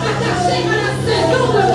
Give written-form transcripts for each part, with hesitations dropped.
Attachée à la saison de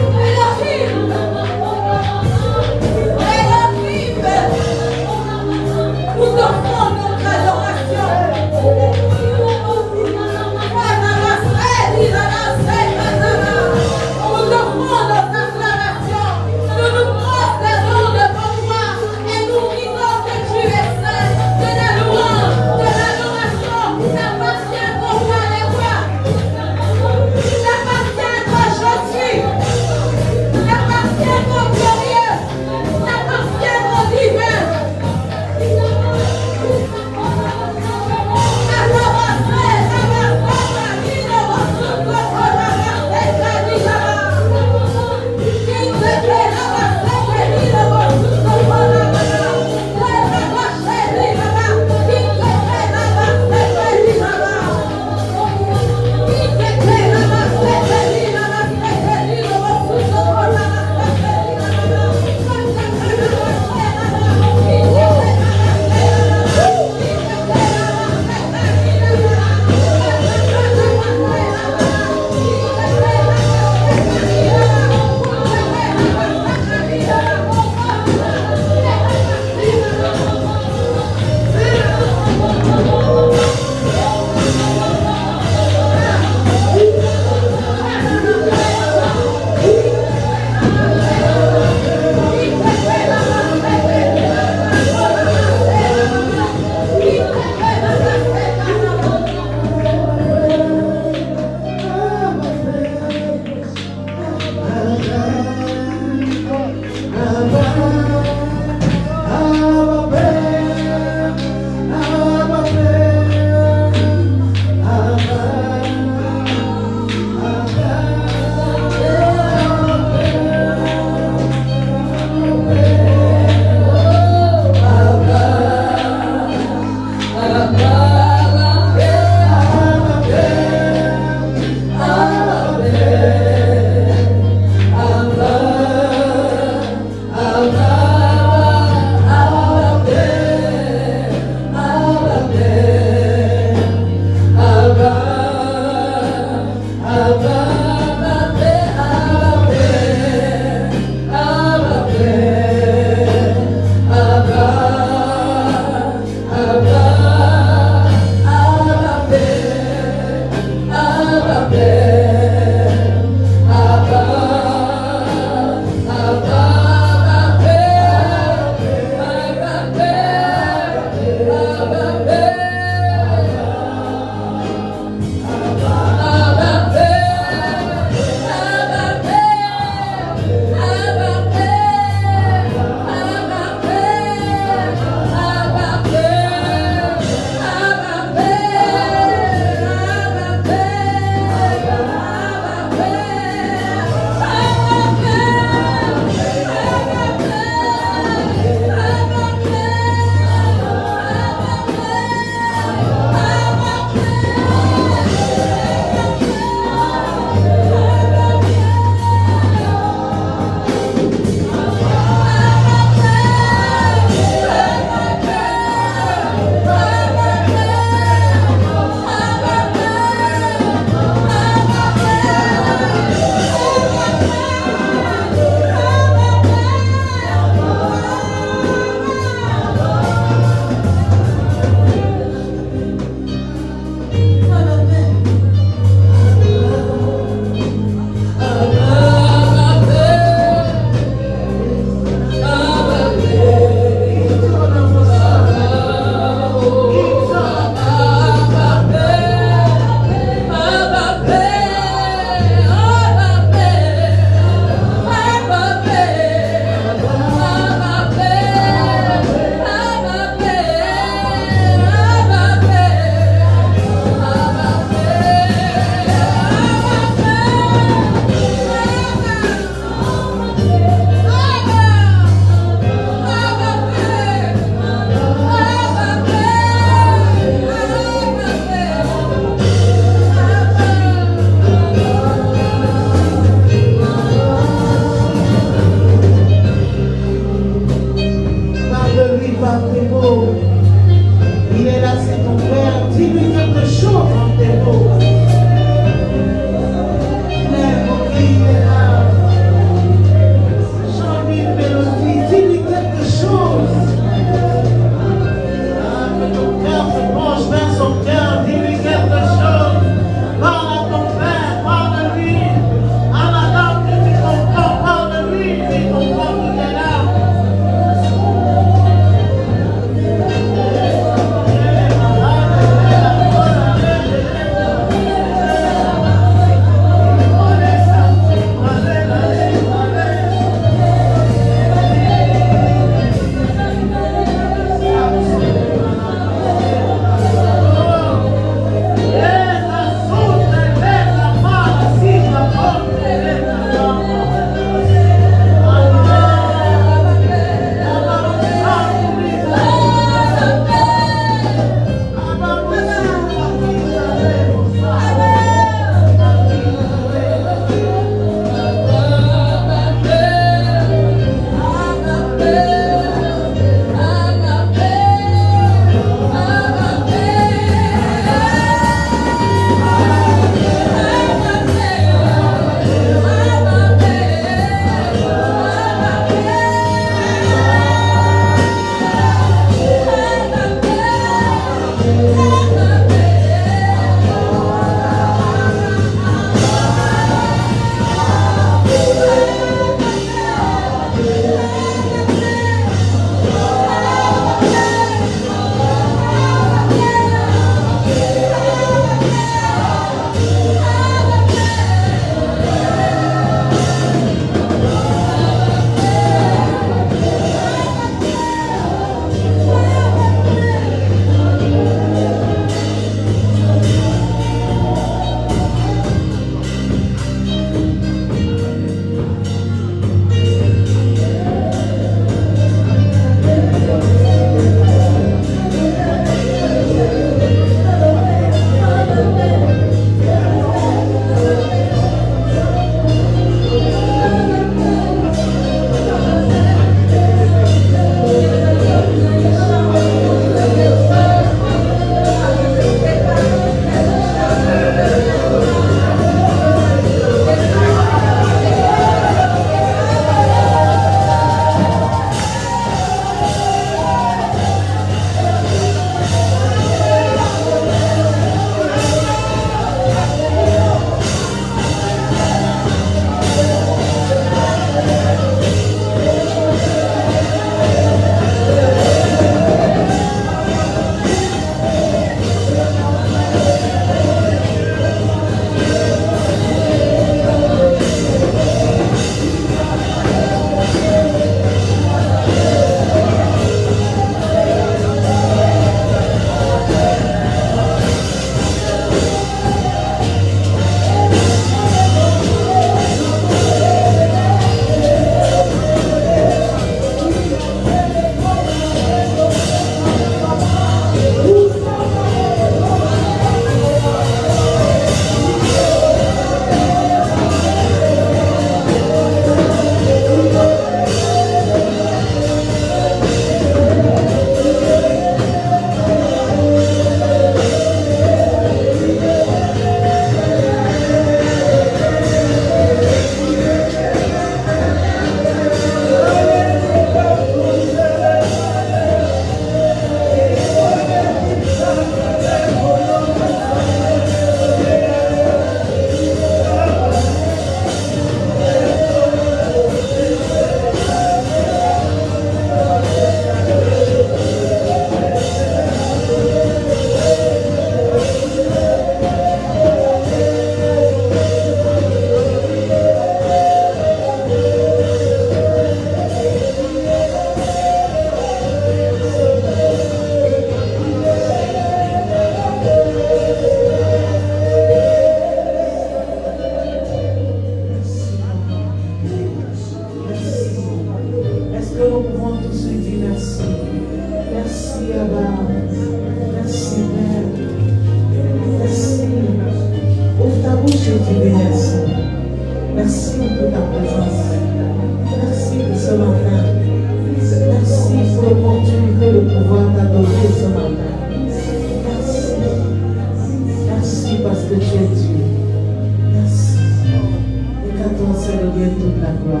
ton Seigneur toute la gloire.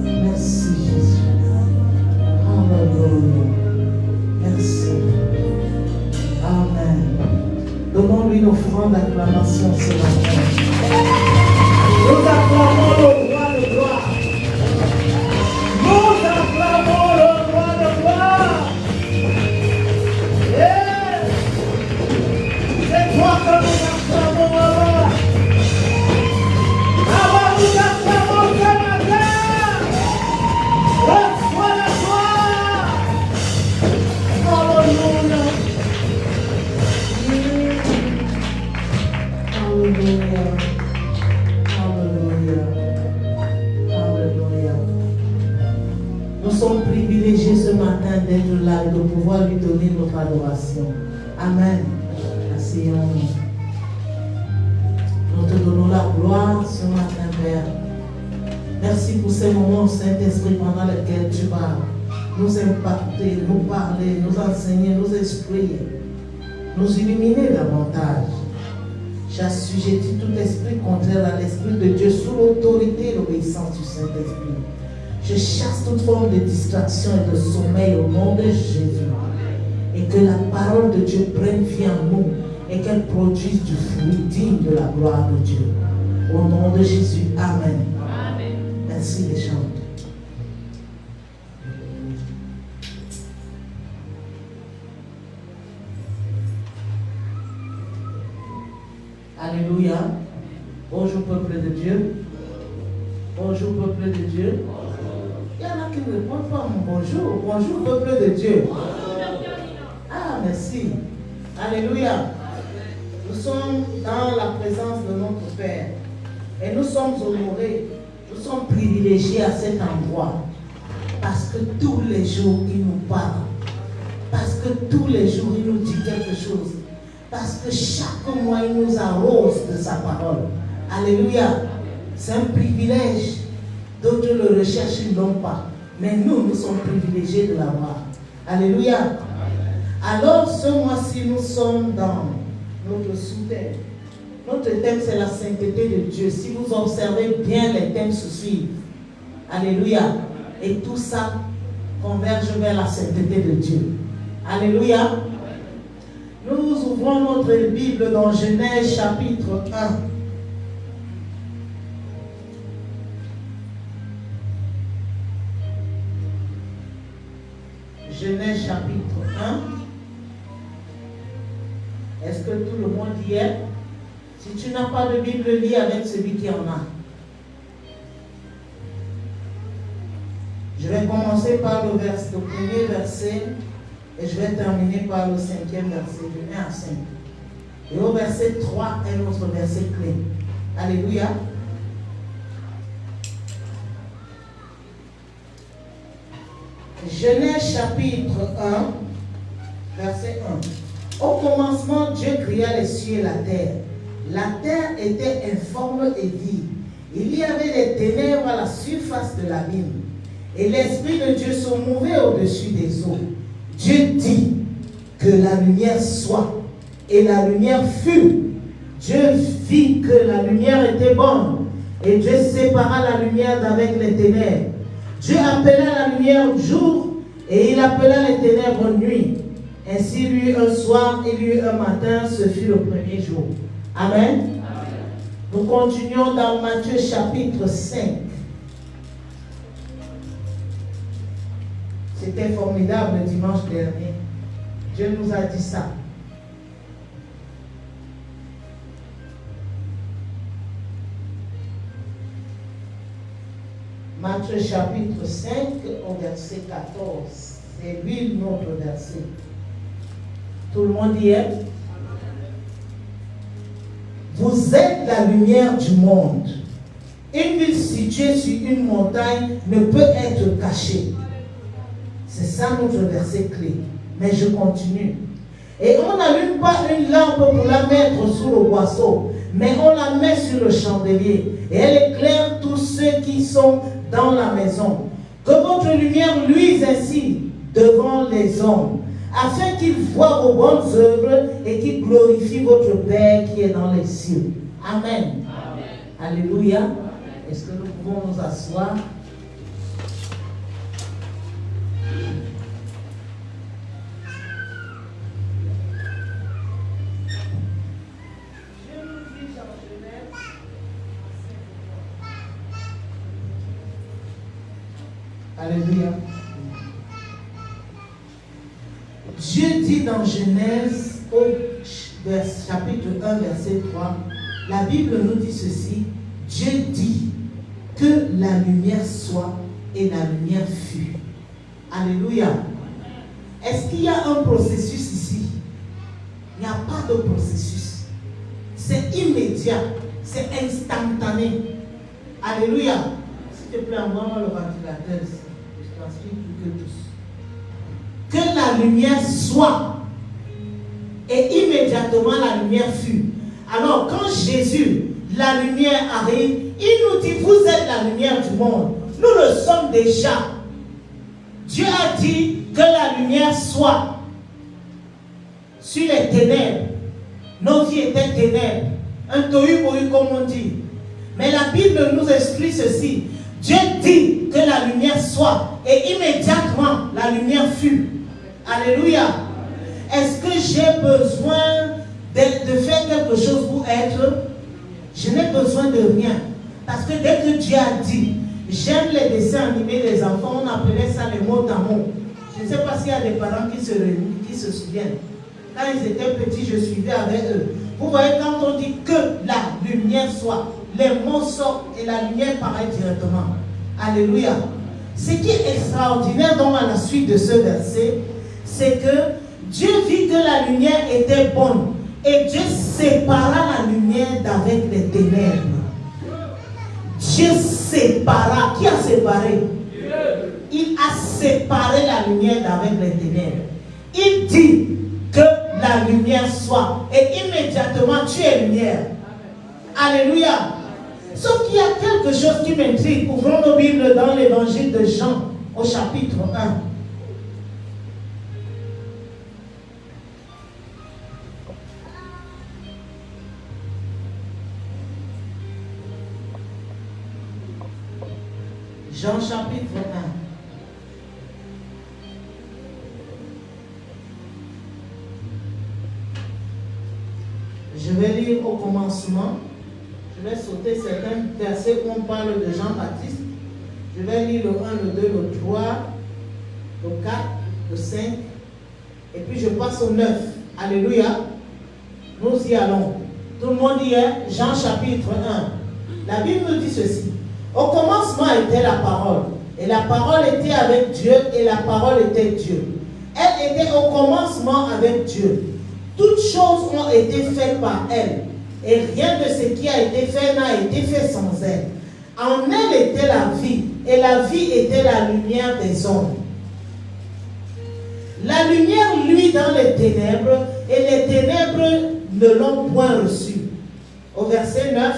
Merci Jésus. Alléluia. Merci. Amen. Donnons-lui une offrande d'acclamation ce matin. Nous acclamons le roi de gloire. Nous acclamons le roi de gloire. Yeah. C'est toi que nous acclamons alors. Alors nous acclamons ce matin. Reçois la gloire. Alléluia. Alléluia. Alléluia. Alléluia. Nous sommes privilégiés ce matin d'être là et de pouvoir lui donner notre adoration. Amen. Asseyons-nous. Nous te donnons la gloire ce matin, Père. Merci pour ces moments, Saint-Esprit, pendant lesquels tu vas nous impacter, nous parler, nous enseigner, nous instruire, nous illuminer davantage. J'assujettis tout esprit contraire à l'Esprit de Dieu sous l'autorité et l'obéissance du Saint-Esprit. Je chasse toute forme de distraction et de sommeil au nom de Jésus. Et que la parole de Dieu prenne vie en nous et qu'elle produise du fruit digne de la gloire de Dieu. Au nom de Jésus, Amen. Amen. Merci les gens. Alléluia. Bonjour peuple de Dieu. Bonjour peuple de Dieu. Il y en a qui ne répondent pas mon bonjour. Bonjour peuple de Dieu. Ah, merci. Alléluia. Nous sommes dans la présence de notre Père. Et nous sommes honorés. Nous sommes privilégiés à cet endroit. Parce que tous les jours, il nous parle. Parce que tous les jours, il nous dit quelque chose. Parce que chaque mois, il nous arrose de sa parole. Alléluia. C'est un privilège. D'autres le recherchent, ils n'ont pas. Mais nous sommes privilégiés de l'avoir. Alléluia. Alors, ce mois-ci, nous sommes dans notre sous-thème. Notre thème, c'est la sainteté de Dieu. Si vous observez bien, les thèmes se suivent. Alléluia. Et tout ça converge vers la sainteté de Dieu. Alléluia. Nous ouvrons notre Bible dans Genèse chapitre 1. Genèse chapitre 1. Est-ce que tout le monde y est? Si tu n'as pas de Bible, lis avec celui qui en a. Je vais commencer par le premier verset et je vais terminer par le 5e verset, de 1 à 5. Et au verset 3 est notre verset clé. Alléluia. Genèse chapitre 1, verset 1. Au commencement, Dieu créa les cieux et la terre. La terre était informe et vide. Il y avait des ténèbres à la surface de l'abîme. Et l'Esprit de Dieu se mouvait au-dessus des eaux. Dieu dit que la lumière soit. Et la lumière fut. Dieu vit que la lumière était bonne. Et Dieu sépara la lumière d'avec les ténèbres. Dieu appela la lumière jour et il appela les ténèbres nuit. Ainsi il y eut un soir, il y eut un matin, ce fut le premier jour. Amen. Amen. Nous continuons dans Matthieu chapitre 5. C'était formidable le dimanche dernier. Dieu nous a dit ça. Matthieu chapitre 5 au verset 14. C'est lui notre verset. Tout le monde y est? Vous êtes la lumière du monde. Une ville située sur une montagne ne peut être cachée. C'est ça notre verset clé. Mais je continue. Et on n'allume pas une lampe pour la mettre sous le boisseau, mais on la met sur le chandelier. Et elle éclaire tous ceux qui sont dans la maison. Que votre lumière luise ainsi devant les hommes, afin qu'ils voient vos bonnes œuvres et qu'ils glorifient votre Père qui est dans les cieux. Amen. Amen. Alléluia. Est-ce que nous pouvons nous asseoir? Alléluia. Dieu dit dans Genèse au chapitre 1, verset 3, la Bible nous dit ceci: Dieu dit que la lumière soit et la lumière fut. Alléluia. Est-ce qu'il y a un processus ici? Il n'y a pas de processus. C'est immédiat, c'est instantané. Alléluia. S'il te plaît, envoie-moi le ventilateur. Je t'inspire plus que tous. Que la lumière soit. Et immédiatement la lumière fut. Alors quand Jésus, la lumière arrive, il nous dit: vous êtes la lumière du monde. Nous le sommes déjà. Dieu a dit que la lumière soit sur les ténèbres. Nos vies étaient ténèbres. Un tohu-bohu comme on dit. Mais la Bible nous explique ceci. Dieu dit que la lumière soit. Et immédiatement la lumière fut. Alléluia. Est-ce que j'ai besoin de faire quelque chose pour être? Je n'ai besoin de rien. Parce que dès que Dieu a dit, j'aime les dessins animés des enfants, on appelait ça les mots d'amour. Je ne sais pas s'il y a des parents qui se souviennent. Quand ils étaient petits, je suivais avec eux. Vous voyez, quand on dit que la lumière soit, les mots sortent et la lumière paraît directement. Alléluia. Ce qui est extraordinaire dans la suite de ce verset, c'est que Dieu vit que la lumière était bonne. Et Dieu sépara la lumière d'avec les ténèbres. Dieu sépara. Qui a séparé? Il a séparé la lumière d'avec les ténèbres. Il dit que la lumière soit. Et immédiatement, tu es lumière. Alléluia. Sauf qu'il y a quelque chose qui m'intrigue. Ouvrons nos Bibles dans l'évangile de Jean, au chapitre 1. Jean chapitre 1. Je vais lire au commencement. Je vais sauter certains versets où on parle de Jean-Baptiste. Je vais lire le 1, le 2, le 3, le 4, le 5. Et puis je passe au 9. Alléluia. Nous y allons. Tout le monde y est. Jean chapitre 1. La Bible nous dit ceci. Au commencement était la parole. Et la parole était avec Dieu et la parole était Dieu. Elle était au commencement avec Dieu. Toutes choses ont été faites par elle. Et rien de ce qui a été fait n'a été fait sans elle. En elle était la vie. Et la vie était la lumière des hommes. La lumière luit dans les ténèbres. Et les ténèbres ne l'ont point reçue. Au verset 9.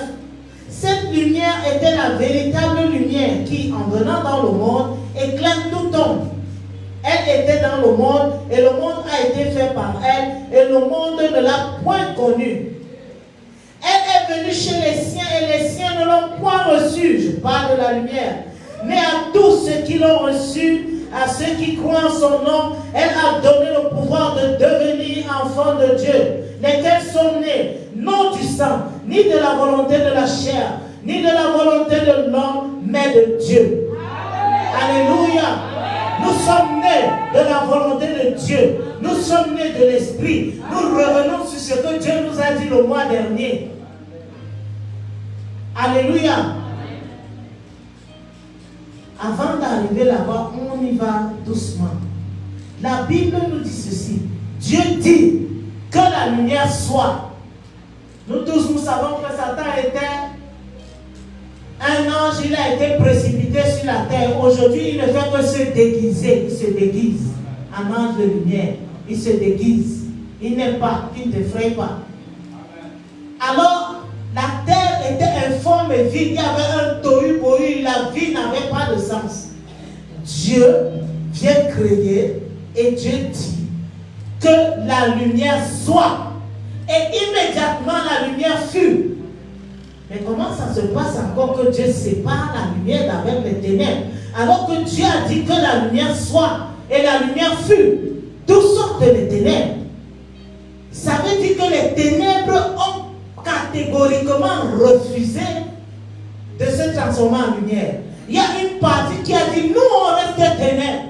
Cette lumière était la véritable lumière qui, en venant dans le monde, éclaire tout homme. Elle était dans le monde et le monde a été fait par elle et le monde ne l'a point connue. Elle est venue chez les siens et les siens ne l'ont point reçue. Je parle de la lumière. Mais à tous ceux qui l'ont reçue, à ceux qui croient en son nom, elle a donné le pouvoir de devenir enfants de Dieu, lesquels sont nés, non du sang, ni de la volonté de la chair, ni de la volonté de l'homme, mais de Dieu. Alléluia. Nous sommes nés de la volonté de Dieu. Nous sommes nés de l'Esprit. Nous revenons sur ce que Dieu nous a dit le mois dernier. Alléluia. Avant d'arriver là-bas, on y va doucement. La Bible nous dit ceci. Dieu dit que la lumière soit. Nous tous, nous savons que Satan était un ange, il a été précipité sur la terre. Aujourd'hui, il ne fait que se déguiser. Il se déguise en ange de lumière. Il se déguise. Il n'est pas, il ne t'effraie pas. Alors, la terre était informe et vide. Il y avait un tohu-bohu. La vie n'avait pas de sens. Dieu vient créer et Dieu dit que la lumière soit. Et immédiatement, la lumière fut. Mais comment comment ça se passe encore que Dieu sépare la lumière d'avec les ténèbres? Alors que Dieu a dit que la lumière soit, et la lumière fut. D'où sortent les ténèbres? Ça veut dire que les ténèbres ont catégoriquement refusé de se transformer en lumière. Il y a une partie qui a dit, nous on reste des ténèbres.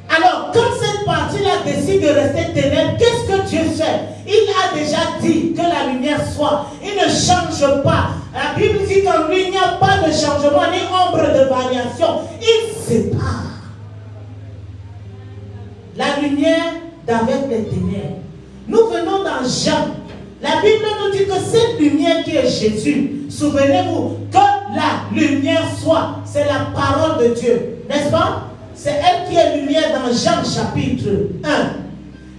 Alors, quand cette partie-là décide de rester ténèbres, qu'est-ce que Dieu fait? Il a déjà dit que la lumière soit. Il ne change pas. La Bible dit qu'en lui, il n'y a pas de changement ni ombre de variation. Il sépare la lumière d'avec les ténèbres. Nous venons dans Jean. La Bible nous dit que cette lumière qui est Jésus, souvenez-vous, que la lumière soit, c'est la parole de Dieu, n'est-ce pas? C'est elle qui est lumière dans Jean chapitre 1.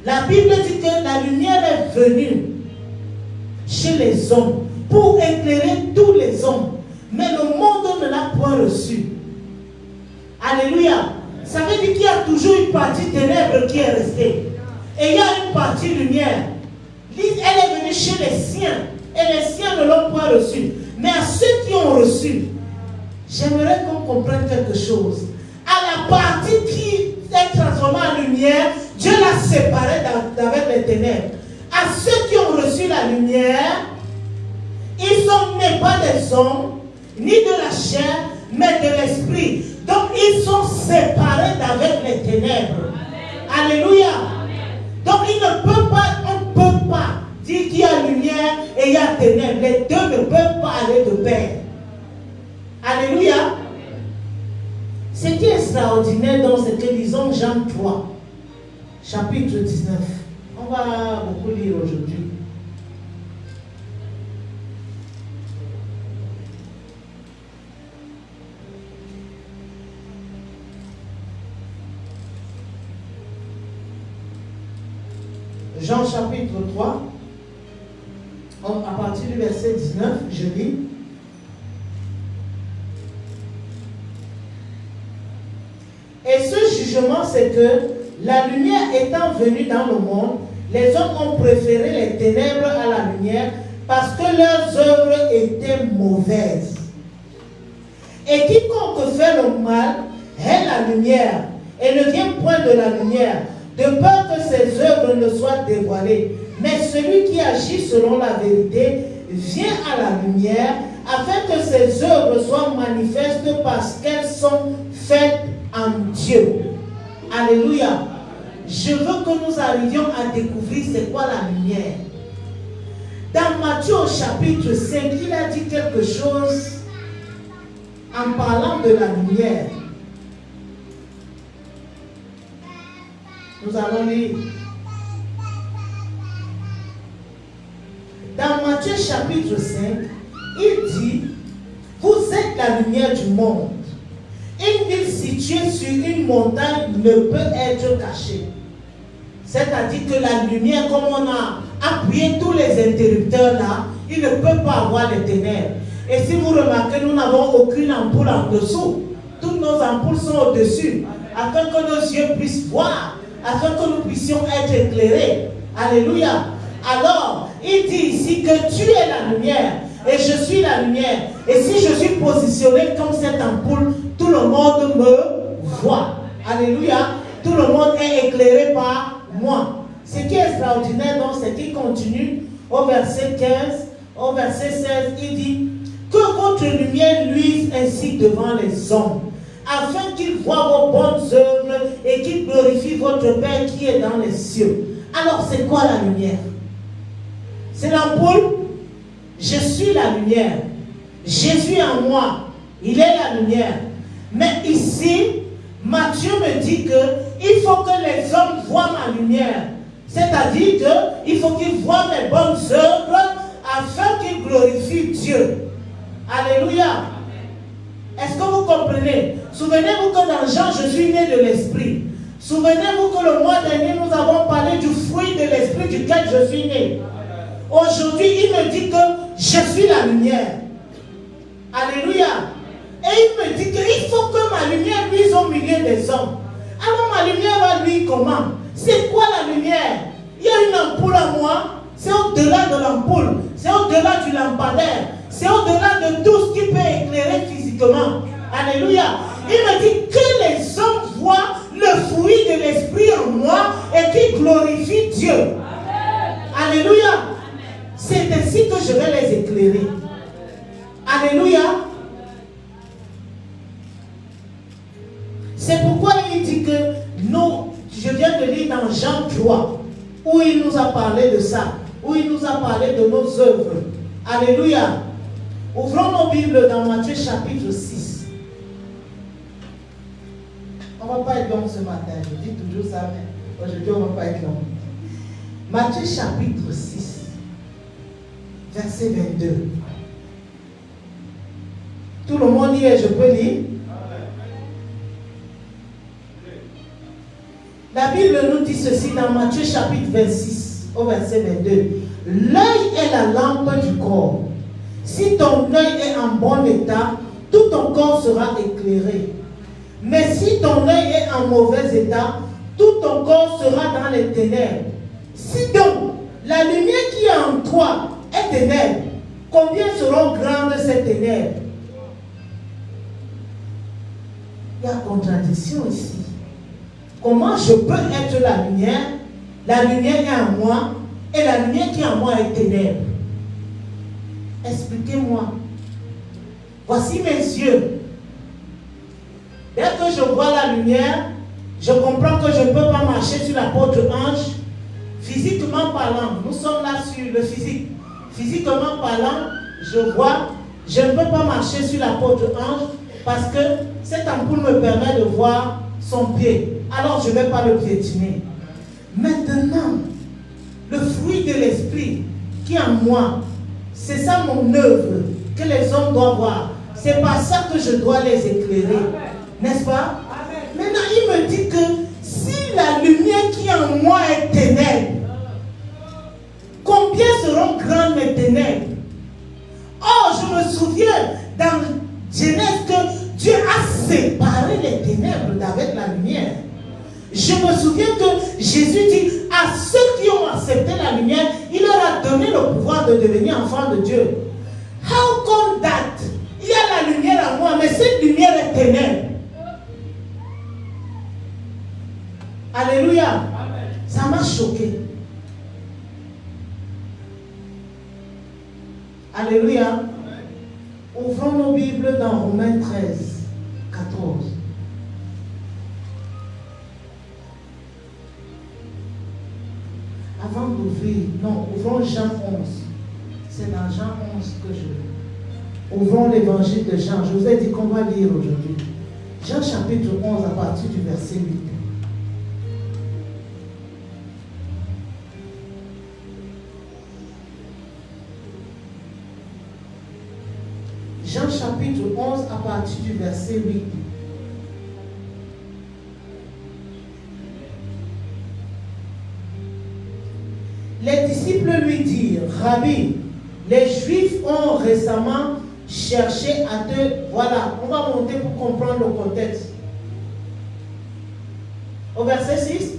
La Bible dit que la lumière est venue chez les hommes pour éclairer tous les hommes. Mais le monde ne l'a point reçu. Alléluia. Ça veut dire qu'il y a toujours une partie ténèbres qui est restée. Et il y a une partie lumière. Elle est venue chez les siens. Et les siens ne l'ont point reçu. Mais à ceux qui ont reçu, j'aimerais qu'on comprenne quelque chose. À la partie qui est transformée en lumière, Dieu l'a séparée d'avec les ténèbres. À ceux qui ont reçu la lumière, ils sont nés pas des hommes, ni de la chair, mais de l'esprit. Donc ils sont séparés d'avec les ténèbres. Amen. Alléluia. Amen. Donc on ne peut pas dire qu'il y a lumière et il y a ténèbres. Les deux ne peuvent pas aller de pair. Alléluia. Ce qui est extraordinaire dans ce que disons Jean 3, chapitre 19. On va beaucoup lire aujourd'hui. Jean chapitre 3, à partir du verset 19, je lis. Et ce jugement, c'est que la lumière étant venue dans le monde, les hommes ont préféré les ténèbres à la lumière parce que leurs œuvres étaient mauvaises. Et quiconque fait le mal est la lumière et ne vient point de la lumière, de peur que ses œuvres ne soient dévoilées. Mais celui qui agit selon la vérité vient à la lumière afin que ses œuvres soient manifestes parce qu'elles sont faites en Dieu. Alléluia. Je veux que nous arrivions à découvrir c'est quoi la lumière. Dans Matthieu au chapitre 5, il a dit quelque chose en parlant de la lumière. Nous allons lire. Dans Matthieu chapitre 5, il dit, vous êtes la lumière du monde. Une ville située sur une montagne ne peut être cachée. C'est-à-dire que la lumière, comme on a appuyé tous les interrupteurs là, il ne peut pas avoir les ténèbres. Et si vous remarquez, nous n'avons aucune ampoule en dessous. Toutes nos ampoules sont au-dessus, afin que nos yeux puissent voir, afin que nous puissions être éclairés. Alléluia. Alors, il dit ici que tu es la lumière et je suis la lumière. Et si je suis positionné comme cette ampoule, tout le monde me voit. Alléluia. Tout le monde est éclairé par moi. Ce qui est extraordinaire, donc, c'est qu'il continue au verset 15, au verset 16, il dit que votre lumière luise ainsi devant les hommes, afin qu'ils voient vos bonnes œuvres et qu'ils glorifient votre Père qui est dans les cieux. Alors, c'est quoi la lumière? C'est l'ampoule. Je suis la lumière. Jésus en moi, il est la lumière. Mais ici, Matthieu me dit qu'il faut que les hommes voient ma lumière. C'est-à-dire qu'il faut qu'ils voient mes bonnes œuvres afin qu'ils glorifient Dieu. Alléluia. Est-ce que vous comprenez? Souvenez-vous que dans Jean, je suis né de l'Esprit. Souvenez-vous que le mois dernier, nous avons parlé du fruit de l'Esprit duquel je suis né. Aujourd'hui, il me dit que je suis la lumière. Alléluia. Et il me dit qu'il faut que ma lumière luise au milieu des hommes. Alors ma lumière va luire comment? C'est quoi la lumière? Il y a une ampoule à moi, c'est au-delà de l'ampoule. c'est au-delà du lampadaire, c'est au-delà de tout ce qui peut éclairer physiquement. Alléluia. Il me dit que les hommes voient le fruit de l'esprit en moi et qui glorifie Dieu. Amen. Alléluia. C'est ainsi que je vais les éclairer. Alléluia. C'est pourquoi il dit que nous, je viens de lire dans Jean 3, où il nous a parlé de ça, où il nous a parlé de nos œuvres. Alléluia. Ouvrons nos Bibles dans Matthieu chapitre 6. On ne va pas être long ce matin, je dis toujours ça, mais aujourd'hui on ne va pas être long. Matthieu chapitre 6, verset 22. Tout le monde y est, je peux lire. La Bible nous dit ceci dans Matthieu chapitre 26, au verset 22. L'œil est la lampe du corps. Si ton œil est en bon état, tout ton corps sera éclairé. Mais si ton œil est en mauvais état, tout ton corps sera dans les ténèbres. Si donc la lumière qui est en toi est ténèbres, combien seront grandes ces ténèbres? Il y a contradiction ici. Comment je peux être la lumière? La lumière est en moi et la lumière qui est en moi est ténèbres. Expliquez-moi. Voici mes yeux. Dès que je vois la lumière, je comprends que je ne peux pas marcher sur l'apôtre Ange. Physiquement parlant, nous sommes là sur le physique. Physiquement parlant, je vois, je ne peux pas marcher sur l'apôtre Ange parce que cette ampoule me permet de voir son pied. Alors je ne vais pas le piétiner. Maintenant, le fruit de l'esprit qui est en moi, c'est ça mon œuvre que les hommes doivent voir. C'est par ça que je dois les éclairer. N'est-ce pas? Maintenant, il me dit que si la lumière qui est en moi est ténèbres, combien seront grandes mes ténèbres? Oh, je me souviens dans Genèse que Dieu a séparé les ténèbres d'avec la lumière. Je me souviens que Jésus dit à ceux qui ont accepté la lumière, il leur a donné le pouvoir de devenir enfants de Dieu. How come that? Il y a la lumière en moi, mais cette lumière est ténèbre. Alléluia. Amen. Ça m'a choqué. Alléluia. Amen. Ouvrons nos Bibles dans Romains 13, 14. Avant d'ouvrir, non, ouvrons Jean 11. C'est dans Jean 11 que je... Ouvrons l'évangile de Jean. Je vous ai dit qu'on va lire aujourd'hui. Jean chapitre 11 à partir du verset 8. Jean chapitre 11 à partir du verset 8. Les disciples lui dirent, Rabbi, les Juifs ont récemment cherché à te... Voilà, on va monter pour comprendre le contexte. Au verset 6.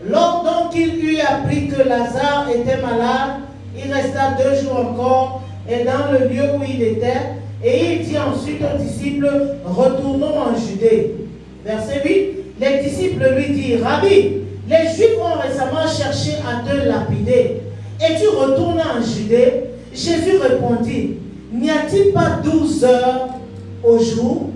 Lors donc qu'il eut appris que Lazare était malade, il resta 2 jours encore et dans le lieu où il était, et il dit ensuite aux disciples, retournons en Judée. Verset 8. Les disciples lui dirent, Rabbi, les Juifs ont récemment cherché à te lapider, et tu retournes en Judée. Jésus répondit, n'y a-t-il pas 12 heures au jour?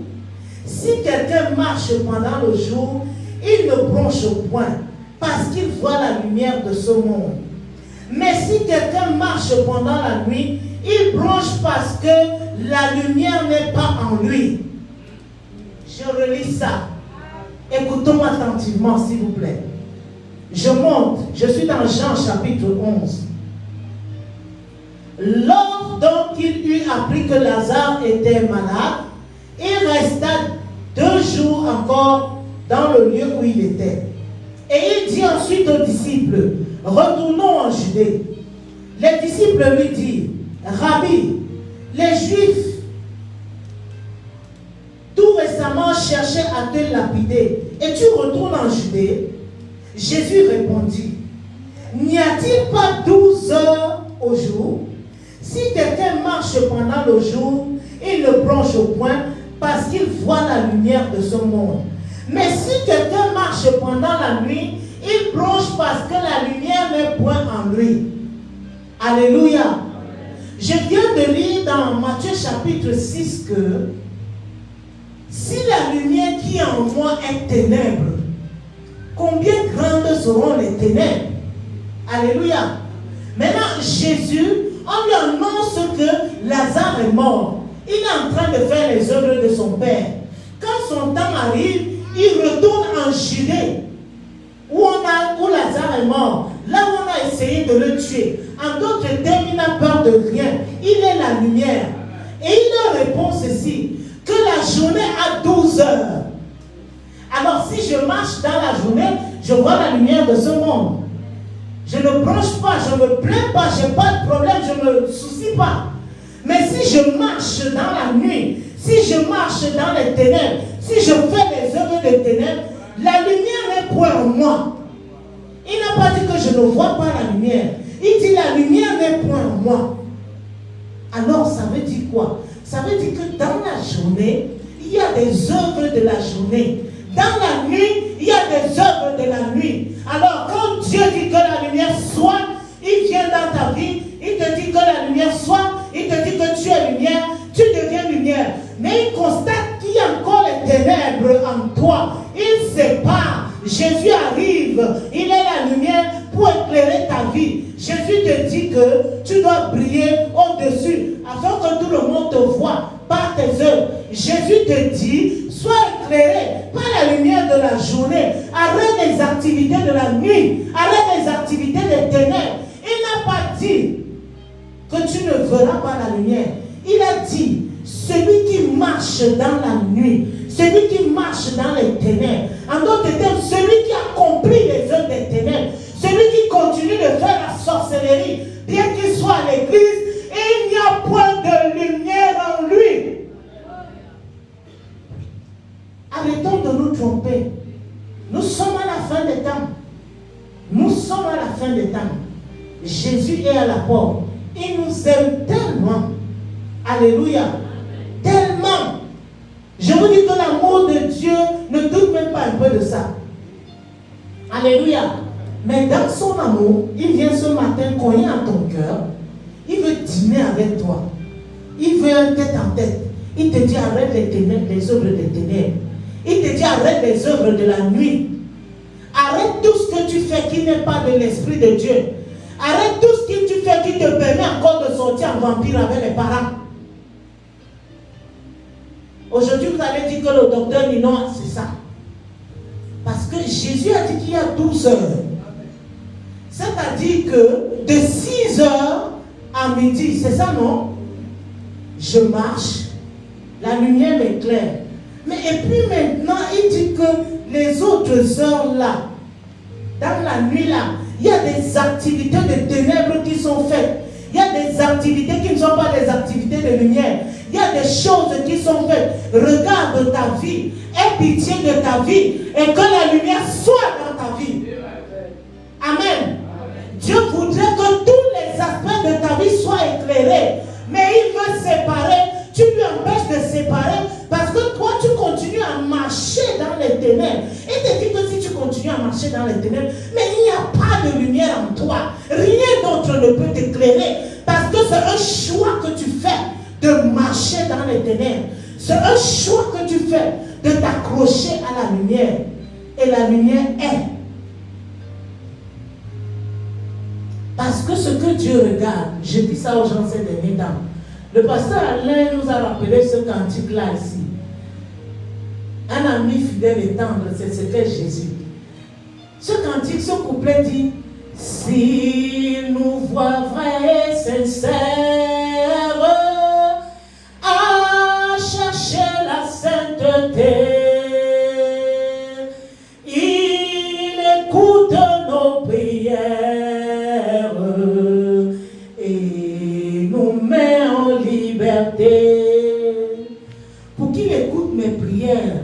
Si quelqu'un marche pendant le jour, il ne bronche point, parce qu'il voit la lumière de ce monde. Mais si quelqu'un marche pendant la nuit, il bronche parce que la lumière n'est pas en lui. Je relis ça. Écoutons attentivement, s'il vous plaît. Je monte, je suis dans Jean chapitre 11. Lors donc qu'il eut appris que Lazare était malade, il resta 2 jours encore dans le lieu où il était. Et il dit ensuite aux disciples, retournons en Judée. Les disciples lui dirent, Rabbi, les Juifs tout récemment cherchaient à te lapider, et tu retournes en Judée? Jésus répondit, n'y a-t-il pas 12 heures au jour? Si quelqu'un marche pendant le jour, il le branche au point parce qu'il voit la lumière de ce monde. Mais si quelqu'un marche pendant la nuit, il branche parce que la lumière n'est point en lui. Alléluia. Je viens de lire dans Matthieu chapitre 6 que si la lumière qui est en moi est ténèbre, combien grandes seront les ténèbres? Alléluia. Maintenant, Jésus, on lui annonce que Lazare est mort. Il est en train de faire les œuvres de son Père. Quand son temps arrive, il retourne en Judée, où Lazare est mort. Là où on a essayé de le tuer. En d'autres termes, il n'a peur de rien. Il est la lumière. Et il leur répond ceci, que la journée a 12 heures. Alors si je marche dans la journée, je vois la lumière de ce monde. Je ne branche pas, je ne me plains pas, je n'ai pas de problème, je ne me soucie pas. Mais si je marche dans la nuit, si je marche dans les ténèbres, si je fais les œuvres des ténèbres, la lumière n'est point en moi. Il n'a pas dit que je ne vois pas la lumière. Il dit la lumière n'est point en moi. Alors ça veut dire quoi? Ça veut dire que dans la journée, il y a des œuvres de la journée. Dans la nuit, il y a des œuvres de la nuit. Alors quand Dieu dit que la lumière soit, il vient dans ta vie, il te dit que la lumière soit, il te dit que tu es lumière, tu deviens lumière. Mais il constate qu'il y a encore les ténèbres en toi. Il sépare. Jésus arrive, il est la lumière pour éclairer ta vie. Jésus te dit que tu dois briller au-dessus, afin que tout le monde te voie par tes œuvres. Jésus te dit, sois éclairé par la lumière de la journée. Arrête les activités de la nuit, arrête les activités des ténèbres. Il n'a pas dit que tu ne verras pas la lumière. Il a dit, celui qui marche dans la nuit, celui qui marche dans les ténèbres, en d'autres termes, celui qui accomplit les œuvres des ténèbres, celui qui continue de faire la sorcellerie, bien qu'il soit à l'église, il n'y a point de lumière en lui. Arrêtons de nous tromper. Nous sommes à la fin des temps. Nous sommes à la fin des temps. Jésus est à la porte. Il nous aime tellement. Alléluia. Tellement. Je vous dis que l'amour de Dieu, ne doute même pas un peu de ça. Alléluia. Mais dans son amour, il vient ce matin cogner à ton cœur. Il veut dîner avec toi. Il veut un tête en tête. Il te dit arrête les ténèbres, les œuvres des ténèbres. Il te dit arrête les œuvres de la nuit. Arrête tout ce que tu fais qui n'est pas de l'Esprit de Dieu. Arrête tout ce que tu fais qui te permet encore de sortir en vampire avec les parents. Aujourd'hui, vous allez dire que le docteur dit non, c'est ça. Parce que Jésus a dit qu'il y a 12 heures. C'est-à-dire que de 6 heures à midi, c'est ça, non? Je marche, la lumière m'éclaire. Mais et puis maintenant, il dit que les autres heures là, dans la nuit là, il y a des activités de ténèbres qui sont faites. Il y a des activités qui ne sont pas des activités de lumière. Il y a des choses qui sont faites. Regarde ta vie, aie pitié de ta vie et que la lumière soit dans ta vie. Amen. Dieu voudrait que tous les aspects de ta vie soient éclairés. Mais il veut séparer. Tu lui empêches de séparer parce que toi tu continues à marcher dans les ténèbres. Il te dit que si tu continues à marcher dans les ténèbres, mais il n'y a pas de lumière en toi. Rien d'autre ne peut t'éclairer parce que c'est un choix que tu fais de marcher dans les ténèbres. C'est un choix que tu fais de t'accrocher à la lumière. Et la lumière est. Parce que ce que Dieu regarde, je dis ça aux gens ces derniers temps. Le pasteur Alain nous a rappelé ce cantique-là ici. Un ami fidèle et tendre, c'est ce qu'est Jésus. Ce cantique, ce couplet dit, s'il nous voit vrai et sincère, à chercher la sainteté, il écoute nos prières et nous met en liberté. Pour qu'il écoute mes prières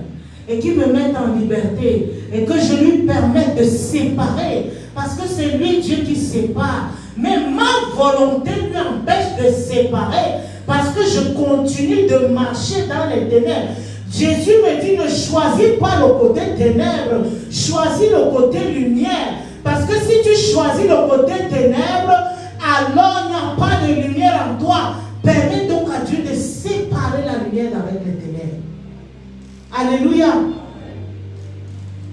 et qu'il me mette en liberté et que je lui permette de séparer, parce que c'est lui Dieu qui sépare, mais ma volonté lui empêche m'empêche de séparer parce que je continue de marcher dans les ténèbres. Jésus me dit, ne choisis pas le côté ténèbres, choisis le côté lumière. Parce que si tu choisis le côté ténèbres, alors il n'y a pas de lumière en toi. Permets donc à Dieu de séparer la lumière avec les ténèbres. Alléluia.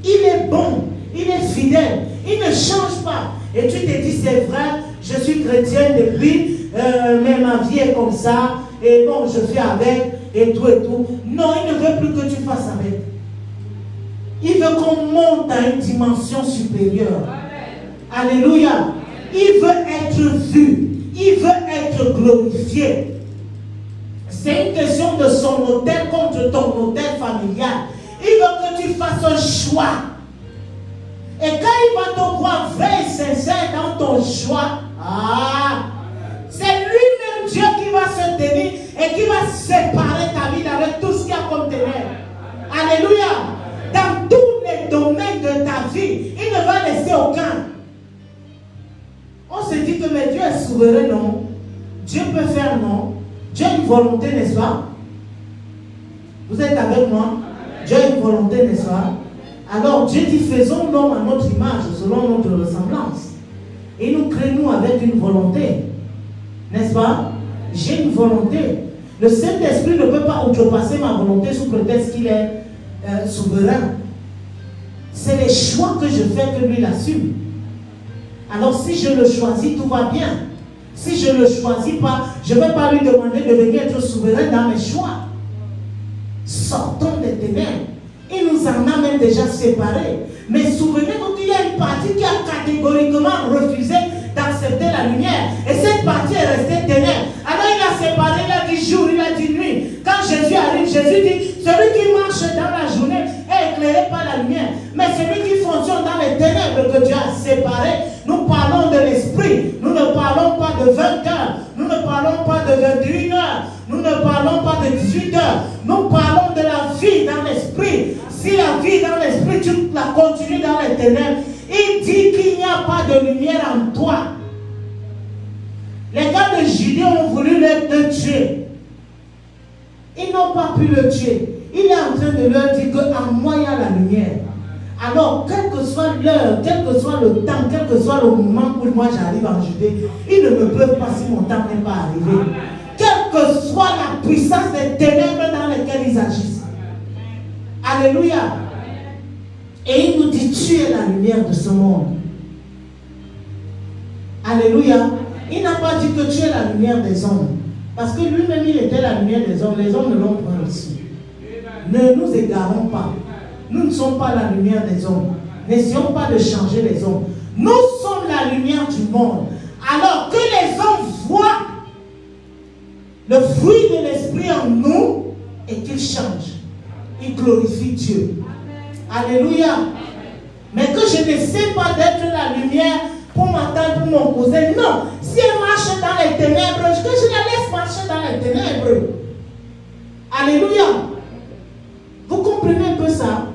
Il est bon, il est fidèle, il ne change pas. Et tu te dis, c'est vrai, je suis chrétienne depuis, mais ma vie est comme ça, et bon, je fais avec, et tout et tout. Non, il ne veut plus que tu fasses avec. Il veut qu'on monte à une dimension supérieure. Alléluia. Il veut être vu. Il veut être glorifié. C'est une question de son autel contre ton autel familial. Il veut que tu fasses un choix. Et quand il va te voir vrai et sincère dans ton choix, c'est lui-même Dieu qui va se tenir et qui va séparer ta vie avec tout ce qu'il y a comme ténèbres. Alléluia. Dans tous les domaines de ta vie, il ne va laisser aucun. On se dit que mais Dieu est souverain, non? Dieu peut faire, non? Dieu a une volonté, n'est-ce pas? Vous êtes avec moi? Dieu a une volonté, n'est-ce pas? Alors Dieu dit, faisons l'homme à notre image, selon notre ressemblance. Et nous créons avec une volonté. N'est-ce pas? J'ai une volonté. Le Saint-Esprit ne peut pas outrepasser ma volonté sous prétexte qu'il est souverain. C'est les choix que je fais que lui l'assume. Alors si je le choisis, tout va bien. Si je ne le choisis pas, je ne vais pas lui demander de venir être souverain dans mes choix. Sortons des ténèbres. Il nous en a même déjà séparés. Mais souvenez-vous qu'il y a une partie qui a catégoriquement refusé d'accepter la lumière. Et cette partie est restée ténèbres. Alors il a séparé, il a dit jour, il a dit nuit. Quand Jésus arrive, Jésus dit, celui qui marche dans la journée est éclairé par la lumière. Mais celui qui fonctionne dans les ténèbres que Dieu a séparé, nous parlons de l'esprit. Nous ne parlons pas de 20 heures. Nous ne parlons pas de 21 heures. Nous ne parlons pas de 18 heures. Nous parlons de la vie dans l'esprit. Si la vie dans l'esprit, tu la continues dans les ténèbres, il dit qu'il n'y a pas de lumière en toi. Les gars de Judée ont voulu le tuer. Ils n'ont pas pu le tuer. Il est en train de leur dire qu'en moi, il y a la lumière. Alors, quelle que soit l'heure, quel que soit le temps, quel que soit le moment où moi j'arrive en Judée, ils ne me peuvent pas si mon temps n'est pas arrivé. Quelle que soit la puissance des ténèbres dans lesquelles ils agissent. Alléluia. Et il nous dit, tu es la lumière de ce monde. Alléluia. Il n'a pas dit que tu es la lumière des hommes. Parce que lui-même, il était la lumière des hommes. Les hommes ne l'ont pas reçu. Ne nous égarons pas. Nous ne sommes pas la lumière des hommes. N'essayons pas de changer les hommes. Nous sommes la lumière du monde. Alors que les hommes voient le fruit de l'esprit en nous et qu'ils changent. Ils glorifient Dieu. Alléluia. Mais que je n'essaie pas d'être la lumière pour m'attendre pour mon cousin. Non. Si elle marche dans les ténèbres, que je la laisse marcher dans les ténèbres. Alléluia. Vous comprenez un peu ça?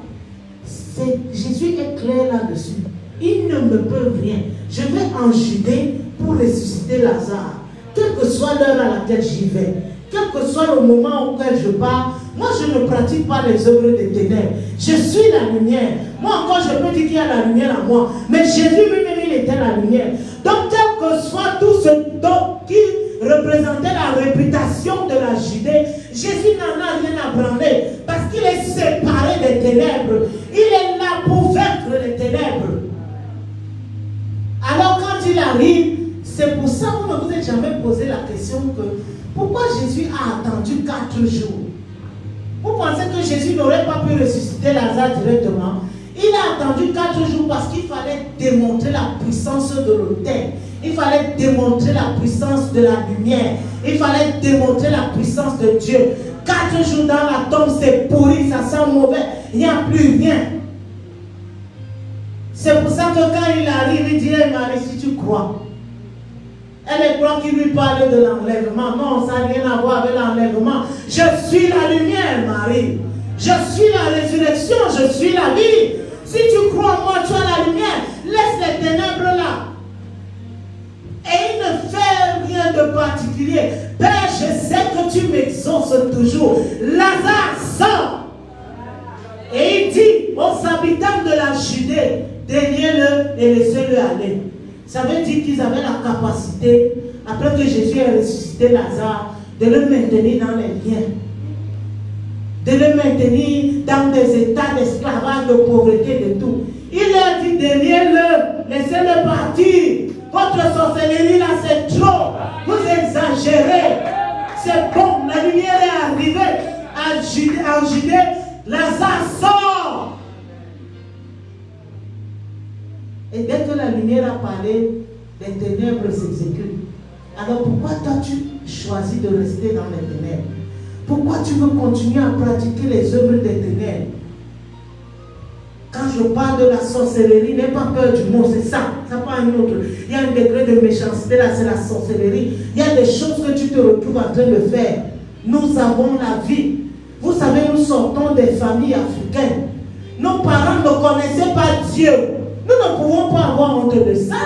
Jésus est clair là-dessus. Il ne me peut rien. Je vais en Judée pour ressusciter Lazare. Quelle que soit l'heure à laquelle j'y vais, quel que soit le moment auquel je pars, moi je ne pratique pas les œuvres des ténèbres. Je suis la lumière. Moi encore je peux dire qu'il y a la lumière en moi. Mais Jésus lui-même il était la lumière. Donc quel que soit tout ce dont qui représentait la réputation de la Judée, Jésus n'en a rien à branler parce qu'il est séparé des ténèbres. Il est là pour vaincre les ténèbres. Alors quand il arrive, c'est pour ça que vous ne vous êtes jamais posé la question que pourquoi Jésus a attendu 4 jours? Vous pensez que Jésus n'aurait pas pu ressusciter Lazare directement? Il a attendu 4 jours parce qu'il fallait démontrer la puissance de l'autel. Il fallait démontrer la puissance de la lumière. Il fallait démontrer la puissance de Dieu. 4 jours dans la tombe, c'est pourri, ça sent mauvais. Il n'y a plus rien. C'est pour ça que quand il arrive, il dit, hey Marie, si tu crois. Elle croit qu'il lui parle de l'enlèvement. Non, ça n'a rien à voir avec l'enlèvement. Je suis la lumière, Marie. Je suis la résurrection, je suis la vie. Si tu crois en moi, tu as la lumière. Laisse les ténèbres là. Et il ne fait rien de particulier. Père, je sais que tu m'exauces toujours. Lazare sort. Et il dit aux habitants de la Judée, déliez-le et laissez-le aller. Ça veut dire qu'ils avaient la capacité, après que Jésus ait ressuscité Lazare, de le maintenir dans les liens. De le maintenir dans des états d'esclavage, de pauvreté, de tout. Il leur dit, déliez-le, laissez-le partir. Votre sorcellerie là, c'est trop. Vous exagérez. C'est bon, la lumière est arrivée en Judée. Lazare sort. Et dès que la lumière a parlé, les ténèbres s'exécutent. Alors pourquoi toi tu choisis de rester dans les ténèbres? Pourquoi tu veux continuer à pratiquer les œuvres des ténèbres? Quand je parle de la sorcellerie, n'aie pas peur du mot, c'est ça. Ça pas un autre. Il y a un degré de méchanceté là, c'est la sorcellerie. Il y a des choses que tu te retrouves en train de faire. Nous avons la vie. Vous savez, nous sortons des familles africaines. Nos parents ne connaissaient pas Dieu. Nous ne pouvons pas avoir honte de ça.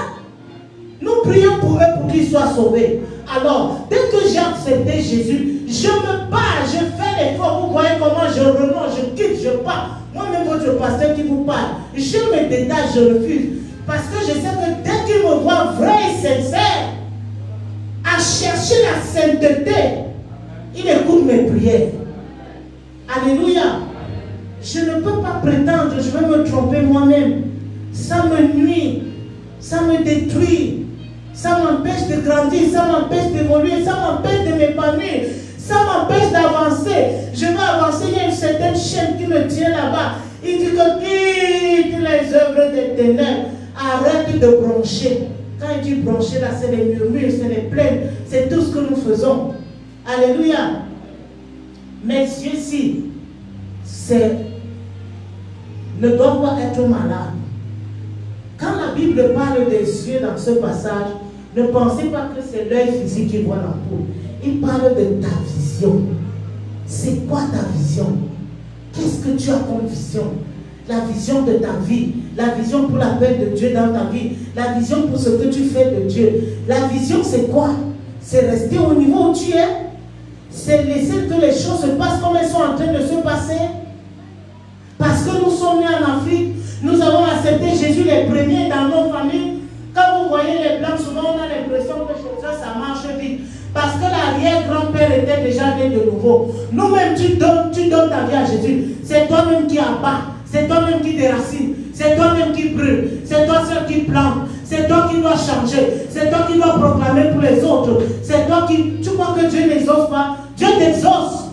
Nous prions pour eux pour qu'ils soient sauvés. Alors, dès que j'ai accepté Jésus, je me bats, je fais l'effort. Vous voyez comment je renonce, je quitte, je pars. Moi-même, votre pasteur qui vous parle, je me détache, je refuse. Parce que je sais que dès qu'il me voit vrai et sincère, à chercher la sainteté, il écoute mes prières. Alléluia. Je ne peux pas prétendre, je vais me tromper moi-même. Ça me nuit, ça me détruit, ça m'empêche de grandir, ça m'empêche d'évoluer, ça m'empêche de m'épanouir, ça m'empêche d'avancer. Je veux avancer, il y a une certaine chaîne qui me tient là-bas. Il dit que quitte les œuvres des ténèbres, arrête de broncher. Quand il dit broncher, là, c'est les murmures, c'est les plaintes, c'est tout ce que nous faisons. Alléluia. Mais ceux-ci, ne doivent pas être malades. Quand la Bible parle des yeux dans ce passage, ne pensez pas que c'est l'œil physique qui voit l'ampoule. Il parle de ta vision. C'est quoi ta vision? Qu'est-ce que tu as comme vision? La vision de ta vie, la vision pour l'appel de Dieu dans ta vie, la vision pour ce que tu fais de Dieu. La vision, c'est quoi? C'est rester au niveau où tu es. C'est laisser que les choses se passent comme elles sont en train de se passer. Parce que nous sommes nés en Afrique, nous avons accepté Jésus les premiers dans nos familles. Quand vous voyez les Blancs, souvent on a l'impression que chez eux ça marche vite. Parce que l'arrière-grand-père était déjà né de nouveau. Nous-mêmes, tu donnes ta vie à Jésus. C'est toi-même qui abats. C'est toi-même qui déracine. C'est toi-même qui brûle. C'est toi seul qui plante. C'est toi qui dois changer. C'est toi qui dois proclamer pour les autres. C'est toi qui... Tu crois que Dieu n'exauce pas? Dieu t'exauce.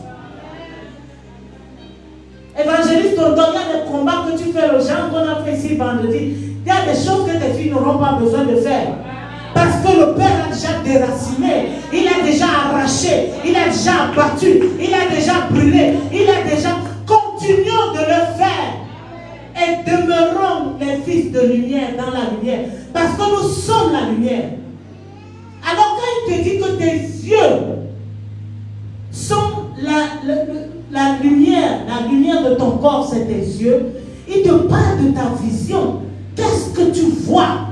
Évangéliste Tonton, il y a des combats que tu fais aux gens qu'on a fait ici vendredi. Il y a des choses que tes filles n'auront pas besoin de faire. Parce que le Père a déjà déraciné, il a déjà arraché, il a déjà abattu, il a déjà brûlé, il a déjà... Continuons de le faire. Et demeurons les fils de lumière dans la lumière. Parce que nous sommes la lumière. Alors quand il te dit que tes yeux sont la lumière de ton corps, c'est tes yeux, il te parle de ta vision. Qu'est-ce que tu vois?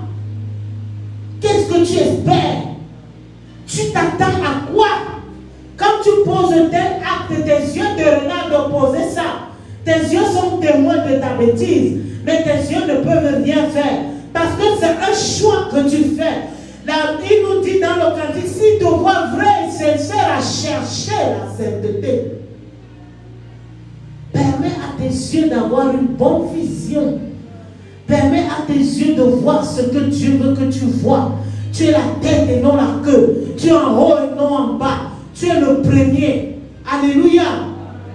Qu'est-ce que tu espères? Tu t'attends à quoi? Quand tu poses tel acte, tes yeux te regardent d'opposer ça. Tes yeux sont témoins de ta bêtise, mais tes yeux ne peuvent rien faire. Parce que c'est un choix que tu fais. Là, il nous dit dans le cantique, si tu vois vrai et sincère à chercher la sainteté, permets à tes yeux d'avoir une bonne vision. Permets à tes yeux de voir ce que Dieu veut que tu vois. Tu es la tête et non la queue. Tu es en haut et non en bas. Tu es le premier. Alléluia.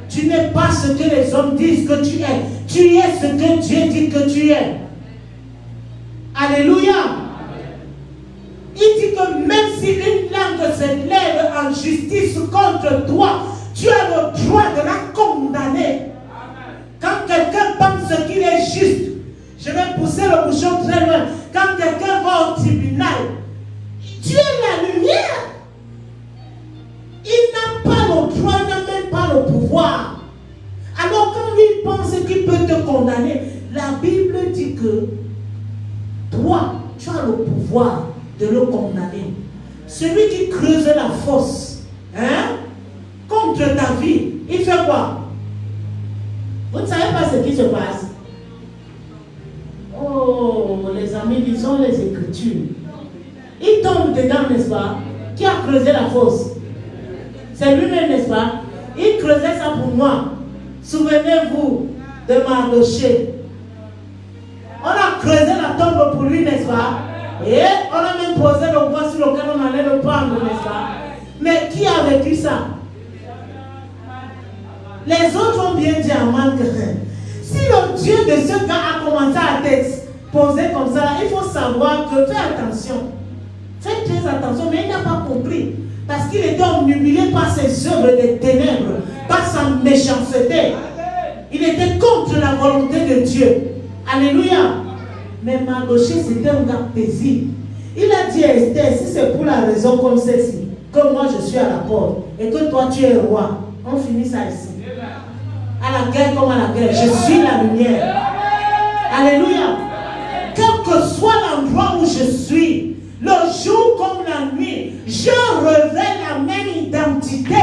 Tu n'es pas ce que les hommes disent que tu es. Tu es ce que Dieu dit que tu es. Alléluia. Il dit que même si une langue se lève en justice contre toi, tu as le droit de la condamner. Quand quelqu'un pense qu'il est juste, je vais pousser le bouchon très loin. Quand quelqu'un va au tribunal, Dieu est la lumière. Il n'a pas le droit, il n'a même pas le pouvoir. Alors quand lui pense qu'il peut te condamner, la Bible dit que toi, tu as le pouvoir de le condamner. celui qui creuse la fosse, contre ta vie, il fait quoi? Vous ne savez pas ce qui se passe. Oh, les amis, lisons les Écritures. Il tombe dedans, n'est-ce pas? Qui a creusé la fosse? C'est lui-même, n'est-ce pas? Il creusait ça pour moi. Souvenez-vous de Mardoché. On a creusé la tombe pour lui, n'est-ce pas? Et on a même posé le bois sur lequel on allait le prendre, n'est-ce pas? Mais qui a vécu ça? Les autres ont bien dit à Aman que si le Dieu de ce gars a commencé à t'exposer comme ça, il faut savoir que fais attention. Faites très attention, mais il n'a pas compris. Parce qu'il était omnubilé par ses œuvres des ténèbres, par sa méchanceté. Il était contre la volonté de Dieu. Alléluia. Mais Mardoché, c'était un gars paisible. Il a dit à Esther, si c'est pour la raison comme celle-ci, que moi je suis à la porte et que toi tu es roi, on finit ça ici. À la guerre comme à la guerre, je suis la lumière. Alléluia. Quel que soit l'endroit où je suis, le jour comme la nuit, je revêt la même identité.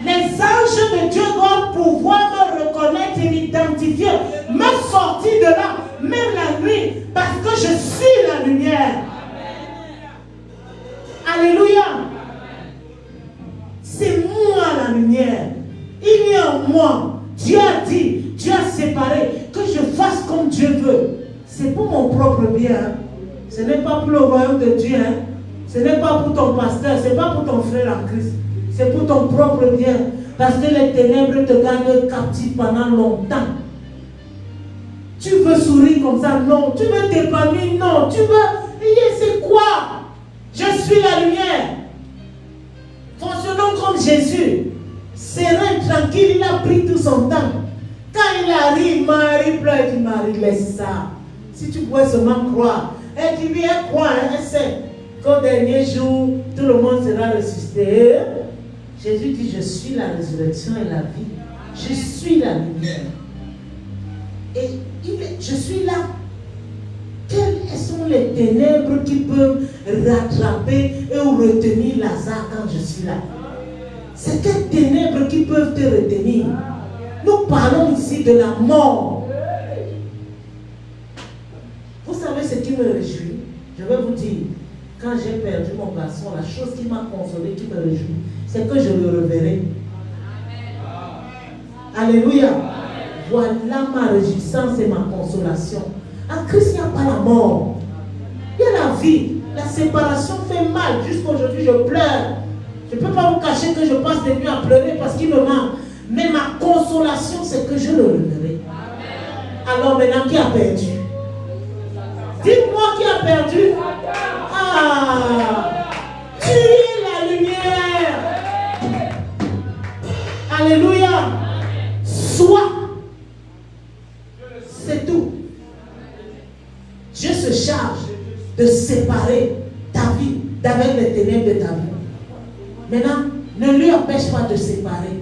Les anges de Dieu doivent pouvoir me reconnaître et m'identifier, me sortir de là, même la nuit, parce que je suis la lumière. Alléluia. C'est moi la lumière. Il y a en moi. Dieu a dit, Dieu a séparé, que je fasse comme Dieu veut. C'est pour mon propre bien. Ce n'est pas pour le royaume de Dieu. Ce n'est pas pour ton pasteur. Ce n'est pas pour ton frère en Christ. C'est pour ton propre bien. Parce que les ténèbres te gagnent captif pendant longtemps. Tu veux sourire comme ça? Non. Tu veux t'épanouir? Non. Tu veux... C'est quoi? Je suis la lumière. Fonctionnons comme Jésus. Serein, tranquille, il a pris tout son temps. Quand il arrive, Marie pleure, il dit, Marie, laisse ça. Si tu pouvais seulement croire. Elle dit, oui, elle croit, elle sait qu'au dernier jour, tout le monde sera ressuscité. Jésus dit, je suis la résurrection et la vie. Je suis la lumière. Et je suis là. Quelles sont les ténèbres qui peuvent rattraper et retenir Lazare quand je suis là? C'est quelles ténèbres qui peuvent te retenir? Nous parlons ici de la mort. Vous savez ce qui me réjouit? Je vais vous dire, quand j'ai perdu mon garçon, la chose qui m'a consolé, qui me réjouit, c'est que je le reverrai. Alléluia. Voilà ma réjouissance et ma consolation. En Christ, il n'y a pas la mort. Il y a la vie. La séparation fait mal. Jusqu'aujourd'hui, je pleure. Je ne peux pas vous cacher que je passe des nuits à pleurer parce qu'il me manque. Mais ma consolation, c'est que je le reverrai. Alors maintenant, qui a perdu? Dites-moi qui a perdu. Ah, tu es la lumière. Alléluia. Sois. C'est tout. Dieu se charge de séparer ta vie d'avec les ténèbres de ta vie. Maintenant, ne lui empêche pas de séparer.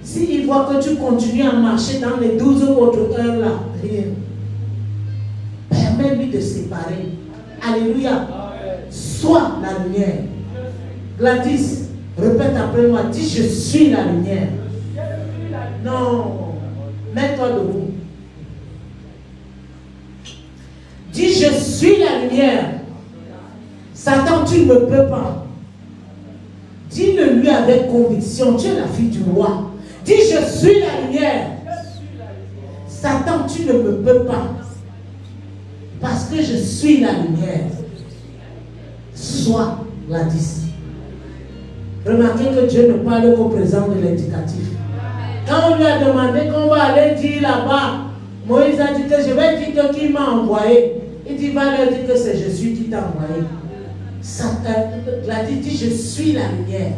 S'il voit que tu continues à marcher dans les 12 autres heures là, rien. Permets-lui de séparer. Alléluia. Sois la lumière. Gladys, répète après moi, dis je suis la lumière. Non, mets-toi debout. Dis je suis la lumière. Satan, tu ne peux pas. Dis-le lui avec conviction. Tu es la fille du roi. Dis je suis la lumière. Satan, tu ne me peux pas. Parce que je suis la lumière. Sois Gladys. Remarquez que Dieu ne parle qu'au présent de l'indicatif. Quand on lui a demandé qu'on va aller dire là-bas, Moïse a dit que je vais dire qui m'a envoyé. Il dit, va leur dire que c'est Jésus qui t'a envoyé. Gladys dit, je suis la lumière.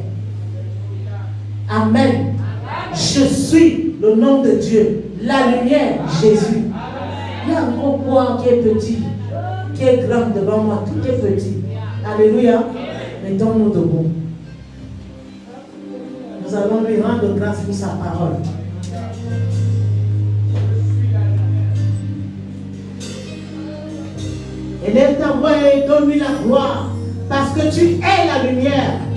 Amen. Je suis le nom de Dieu. La lumière, Jésus. Il y a encore quoi qui est petit, qui est grand devant moi. Tout est petit. Alléluia. Mettons-nous debout. Nous allons lui rendre grâce pour sa parole. Élève ta voix et donne-lui la gloire. Parce que tu es la lumière.